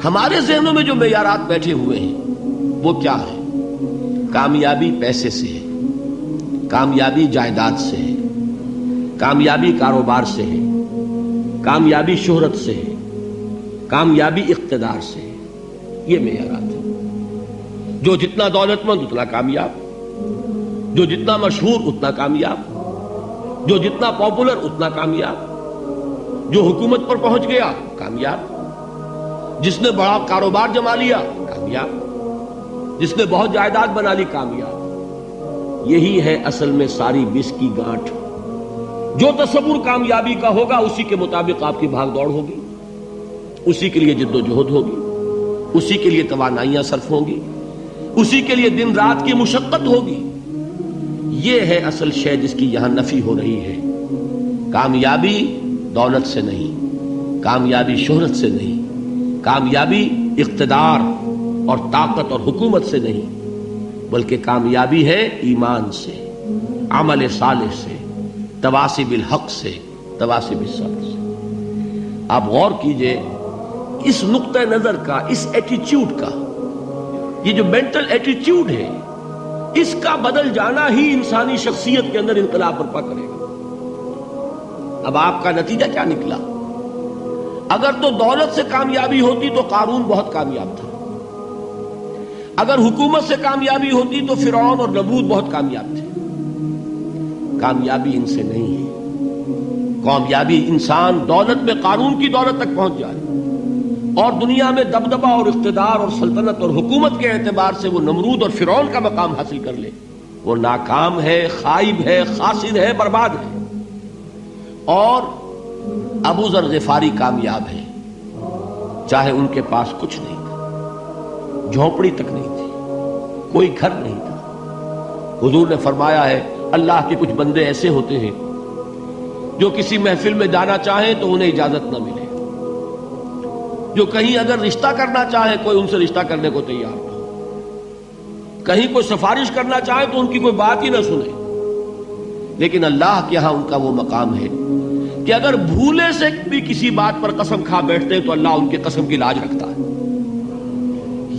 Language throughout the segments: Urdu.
ہمارے ذہنوں میں جو معیارات بیٹھے ہوئے ہیں وہ کیا ہے؟ کامیابی پیسے سے ہے، کامیابی جائیداد سے ہے، کامیابی کاروبار سے ہے، کامیابی شہرت سے ہے، کامیابی اقتدار سے ہے. یہ معیارات ہیں. جو جتنا دولت مند اتنا کامیاب، جو جتنا مشہور اتنا کامیاب، جو جتنا پاپولر اتنا کامیاب، جو حکومت پر پہنچ گیا کامیاب، جس نے بڑا کاروبار جما لیا کامیاب، جس نے بہت جائیداد بنا لی کامیاب. یہی ہے اصل میں ساری بس کی گانٹھ. جو تصور کامیابی کا ہوگا اسی کے مطابق آپ کی بھاگ دوڑ ہوگی، اسی کے لیے جد و جہد ہوگی، اسی کے لیے توانائیاں صرف ہوں گی، اسی کے لیے دن رات کی مشقت ہوگی. یہ ہے اصل شے جس کی یہاں نفی ہو رہی ہے. کامیابی دولت سے نہیں، کامیابی شہرت سے نہیں، کامیابی اقتدار اور طاقت اور حکومت سے نہیں، بلکہ کامیابی ہے ایمان سے، عمل صالح سے، تواصی بالحق سے، تواصی بالصبر سے. آپ غور کیجئے اس نقطہ نظر کا، اس ایٹیچیوڈ کا، یہ جو مینٹل ایٹیچیوڈ ہے اس کا بدل جانا ہی انسانی شخصیت کے اندر انقلاب برپا کرے گا. اب آپ کا نتیجہ کیا نکلا؟ اگر تو دولت سے کامیابی ہوتی تو قارون بہت کامیاب تھا، اگر حکومت سے کامیابی ہوتی تو فرعون اور نمرود بہت کامیاب تھے. کامیابی ان سے نہیں ہے. کامیابی انسان دولت میں قارون کی دولت تک پہنچ جائے اور دنیا میں دبدبہ اور اقتدار اور سلطنت اور حکومت کے اعتبار سے وہ نمرود اور فرعون کا مقام حاصل کر لے، وہ ناکام ہے، خائب ہے، خاسر ہے، برباد ہے. اور ابو ذر غفاری کامیاب ہے، چاہے ان کے پاس کچھ نہیں تھا، جھونپڑی تک نہیں تھی، کوئی گھر نہیں تھا. حضور نے فرمایا ہے اللہ کے کچھ بندے ایسے ہوتے ہیں جو کسی محفل میں جانا چاہیں تو انہیں اجازت نہ ملے، جو کہیں اگر رشتہ کرنا چاہے کوئی ان سے رشتہ کرنے کو تیار نہ، کہیں کوئی سفارش کرنا چاہے تو ان کی کوئی بات ہی نہ سنے. لیکن اللہ کے ہاں ان کا وہ مقام ہے کہ اگر بھولے سے بھی کسی بات پر قسم کھا بیٹھتے ہیں تو اللہ ان کے قسم کی لاج رکھتا ہے.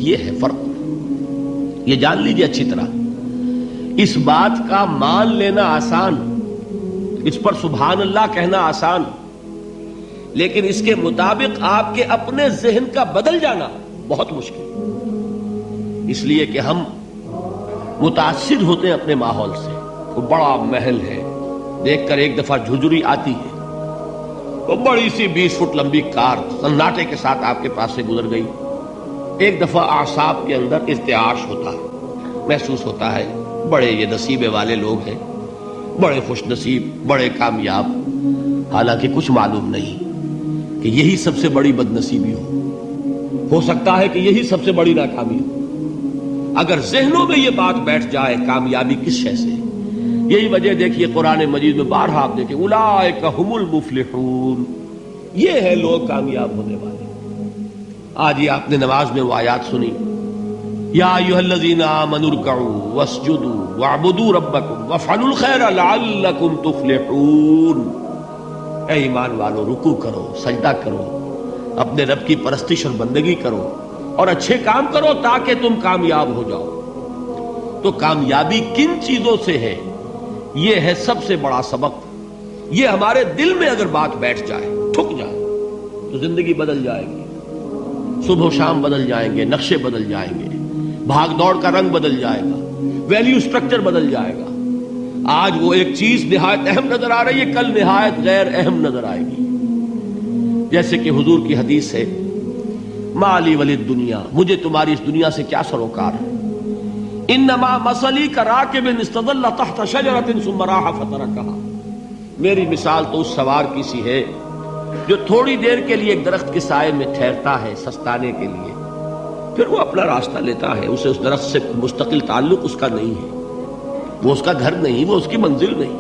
یہ ہے فرق. یہ جان لیجیے اچھی طرح. اس بات کا مان لینا آسان، اس پر سبحان اللہ کہنا آسان، لیکن اس کے مطابق آپ کے اپنے ذہن کا بدل جانا بہت مشکل. اس لیے کہ ہم متاثر ہوتے ہیں اپنے ماحول سے. وہ بڑا محل ہے، دیکھ کر ایک دفعہ جھجری آتی ہے، وہ بڑی سی 20 فٹ لمبی کار سناٹے کے ساتھ آپ کے پاس سے گزر گئی. ایک دفعہ اعصاب کے اندر ارتعاش ہوتا ہے، محسوس ہوتا ہے بڑے یہ نصیبے والے لوگ ہیں، بڑے خوش نصیب، بڑے کامیاب. حالانکہ کچھ معلوم نہیں کہ یہی سب سے بڑی بد نصیبی ہو سکتا ہے کہ یہی سب سے بڑی ناکامی ہو. اگر ذہنوں میں یہ بات بیٹھ جائے کامیابی کس شے سے. یہی وجہ دیکھیے قرآن مجید میں بارہا آپ دیکھیں اولئک هم المفلحون، یہ ہے لوگ کامیاب ہونے والے. آج یہ آپ نے نماز میں وہ آیات سنی، یا ایھا الذین آمنوا ارکعوا واسجدوا واعبدوا ربکم وافعلوا الخیر لعلکم تفلحون. اے ایمان والو، رکوع کرو، سجدہ کرو، اپنے رب کی پرستش اور بندگی کرو اور اچھے کام کرو تاکہ تم کامیاب ہو جاؤ. تو کامیابی کن چیزوں سے ہے؟ یہ ہے سب سے بڑا سبق. یہ ہمارے دل میں اگر بات بیٹھ جائے، ٹھک جائے، تو زندگی بدل جائے گی. صبح و شام بدل جائیں گے، نقشے بدل جائیں گے، بھاگ دوڑ کا رنگ بدل جائے گا، ویلیو سٹرکچر بدل جائے گا. آج وہ ایک چیز نہایت اہم نظر آ رہی ہے، کل نہایت غیر اہم نظر آئے گی. جیسے کہ حضور کی حدیث ہے مالی ولد دنیا، مجھے تمہاری اس دنیا سے کیا سروکار ہے. انما مثلی کراکب استظل تحت شجرۃ ثم راح فترکها، میری مثال تو اس سوار کی سی ہے جو تھوڑی دیر کے لیے ایک درخت کے سائے میں ٹھہرتا ہے سستانے کے لیے، پھر وہ اپنا راستہ لیتا ہے. اسے اس درخت سے مستقل تعلق اس کا نہیں ہے، وہ اس کا گھر نہیں، وہ اس کی منزل نہیں.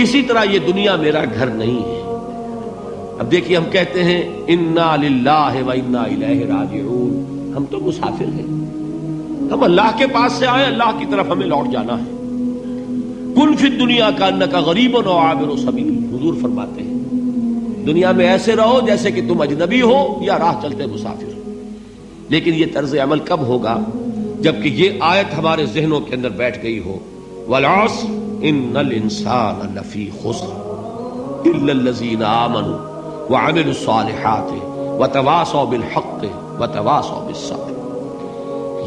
اسی طرح یہ دنیا میرا گھر نہیں ہے. اب دیکھیے ہم کہتے ہیں انا للہ و انا الیہ راجعون، ہم تو مسافر ہیں، ہم اللہ کے پاس سے آئے، اللہ کی طرف ہمیں لوٹ جانا ہے. کن فی الدنیا کانک غریب و عابر سبیل، حضور فرماتے ہیں دنیا میں ایسے رہو جیسے کہ تم اجنبی ہو یا راہ چلتے مسافر. لیکن یہ طرز عمل کب ہوگا؟ جبکہ یہ آیت ہمارے ذہنوں کے اندر بیٹھ گئی ہو، والعصر ان الانسان لفی خسر الا الذین آمنوا وعملوا الصالحات وتواصوا بالحق وتواصوا بالصبر۔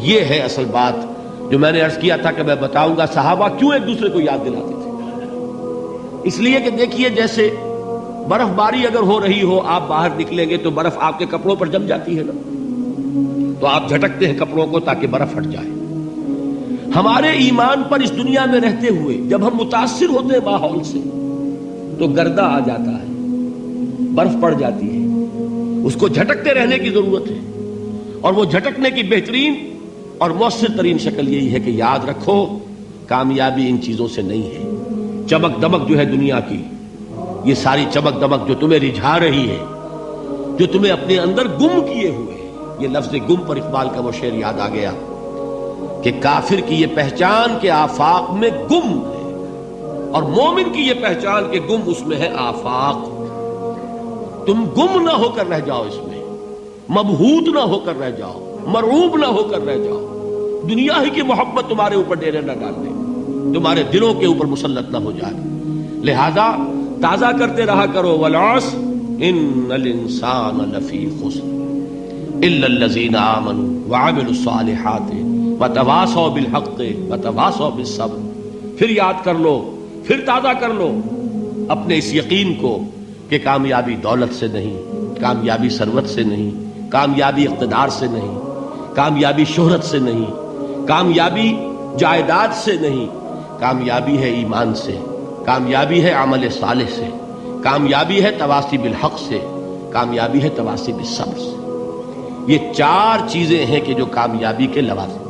یہ ہے اصل بات جو میں نے عرض کیا تھا کہ میں بتاؤں گا صحابہ کیوں ایک دوسرے کو یاد دلاتے تھے۔ اس لیے کہ دیکھیے جیسے برف باری اگر ہو رہی ہو، آپ باہر نکلیں گے تو برف آپ کے کپڑوں پر جم جاتی ہے نا، تو آپ جھٹکتے ہیں کپڑوں کو تاکہ برف ہٹ جائے۔ ہمارے ایمان پر اس دنیا میں رہتے ہوئے جب ہم متاثر ہوتے ہیں ماحول سے تو گردہ آ جاتا ہے، برف پڑ جاتی ہے، اس کو جھٹکتے رہنے کی ضرورت ہے، اور وہ جھٹکنے کی بہترین اور مؤثر ترین شکل یہی ہے کہ یاد رکھو کامیابی ان چیزوں سے نہیں ہے۔ چمک دمک جو ہے دنیا کی، یہ ساری چمک دمک جو تمہیں رجھا رہی ہے، جو تمہیں اپنے اندر گم کیے ہوئے، یہ لفظ گم پر اقبال کا وہ شعر یاد آ گیا کہ کافر کی یہ پہچان کے آفاق میں گم ہے، اور مومن کی یہ پہچان کے گم اس میں ہے آفاق۔ تم گم نہ ہو کر رہ جاؤ، اس میں مبہوت نہ ہو کر رہ جاؤ، مرعوب نہ ہو کر رہ جاؤ، دنیا ہی کی محبت تمہارے اوپر ڈیرے نہ ڈال دے، تمہارے دلوں کے اوپر مسلط نہ ہو جائے۔ لہذا تازہ کرتے رہا کرو، والعصر ان الانسان لفی خسر الا الذین آمنوا وعملوا الصالحات وتواصوا بالحق وتواصوا بالصبر۔ پھر یاد کر لو، پھر تازہ کر لو اپنے اس یقین کو کہ کامیابی دولت سے نہیں، کامیابی ثروت سے نہیں، کامیابی اقتدار سے نہیں، کامیابی شہرت سے نہیں، کامیابی جائیداد سے نہیں، کامیابی ہے ایمان سے، کامیابی ہے عمل صالح سے، کامیابی ہے تواصی بالحق سے، کامیابی ہے تواصی بالصبر سے۔ یہ چار چیزیں ہیں کہ جو کامیابی کے لوازم